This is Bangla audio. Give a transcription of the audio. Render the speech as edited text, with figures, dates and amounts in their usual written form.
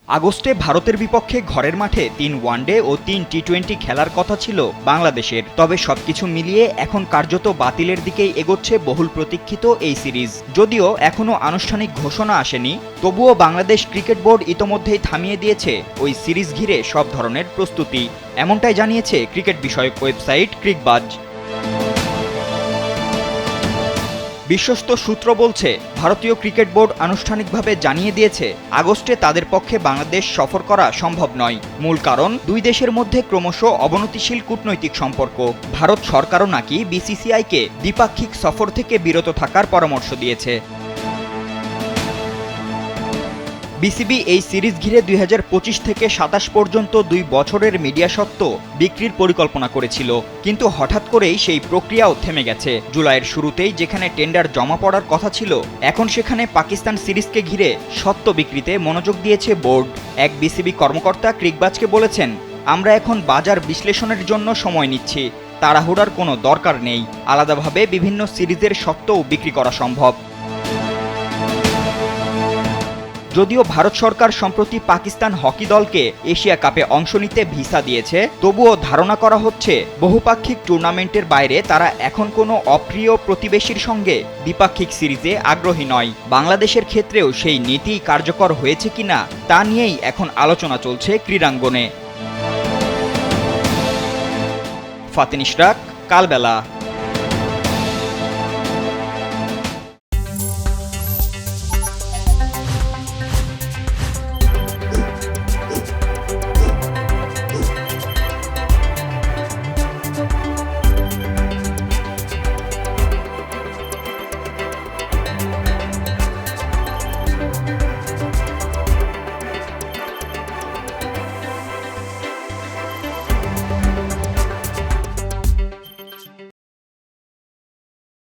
আগস্টে ভারতের বিপক্ষে ঘরের মাঠে ৩ ওয়ানডে ও ৩ টি-20 খেলার কথা ছিল বাংলাদেশের। তবে সবকিছু মিলিয়ে এখন কার্যত বাতিলের দিকেই এগোচ্ছে বহুল প্রতীক্ষিত এই সিরিজ। যদিও এখনও আনুষ্ঠানিক ঘোষণা আসেনি, তবুও বাংলাদেশ ক্রিকেট বোর্ড ইতোমধ্যেই থামিয়ে দিয়েছে ওই সিরিজ ঘিরে সব ধরনের প্রস্তুতি। এমনটাই জানিয়েছে ক্রিকেট বিষয়ক ওয়েবসাইট ক্রিকবাজ। বিশ্বস্ত সূত্র বলছে, ভারতীয় ক্রিকেট বোর্ড আনুষ্ঠানিকভাবে জানিয়ে দিয়েছে আগস্টে তাদের পক্ষে বাংলাদেশ সফর করা সম্ভব নয়। মূল কারণ, দুই দেশের মধ্যে ক্রমশ অবনতিশীল কূটনৈতিক সম্পর্ক। ভারত সরকারও নাকি বিসিসিআইকে দ্বিপাক্ষিক সফর থেকে বিরত থাকার পরামর্শ দিয়েছে। বিসিবি এই সিরিজ ঘিরে ২০২৫ থেকে ২৭ পর্যন্ত ২ বছরের মিডিয়া স্বত্ব বিক্রির পরিকল্পনা করেছিল, কিন্তু হঠাৎ করেই সেই প্রক্রিয়াও থেমে গেছে। জুলাইয়ের শুরুতেই যেখানে টেন্ডার জমা পড়ার কথা ছিল, এখন সেখানে পাকিস্তান সিরিজকে ঘিরে স্বত্ব বিক্রিতে মনোযোগ দিয়েছে বোর্ড। এক বিসিবি কর্মকর্তা ক্রিকবাজকে বলেছেন, আমরা এখন বাজার বিশ্লেষণের জন্য সময় নিচ্ছি, তাড়াহুড়ার কোনো দরকার নেই। আলাদাভাবে বিভিন্ন সিরিজের স্বত্বও বিক্রি করা সম্ভব। যদিও ভারত সরকার সম্প্রতি পাকিস্তান হকি দলকে এশিয়া কাপে অংশ নিতে ভিসা দিয়েছে, তবুও ধারণা করা হচ্ছে বহুপাক্ষিক টুর্নামেন্টের বাইরে তারা এখন কোনো অপ্রিয় প্রতিবেশীর সঙ্গে দ্বিপাক্ষিক সিরিজে আগ্রহী নয়। বাংলাদেশের ক্ষেত্রেও সেই নীতি কার্যকর হয়েছে কিনা তা নিয়েই এখন আলোচনা চলছে ক্রীড়াঙ্গনে। ফাতিন ইশরাক, কালবেলা।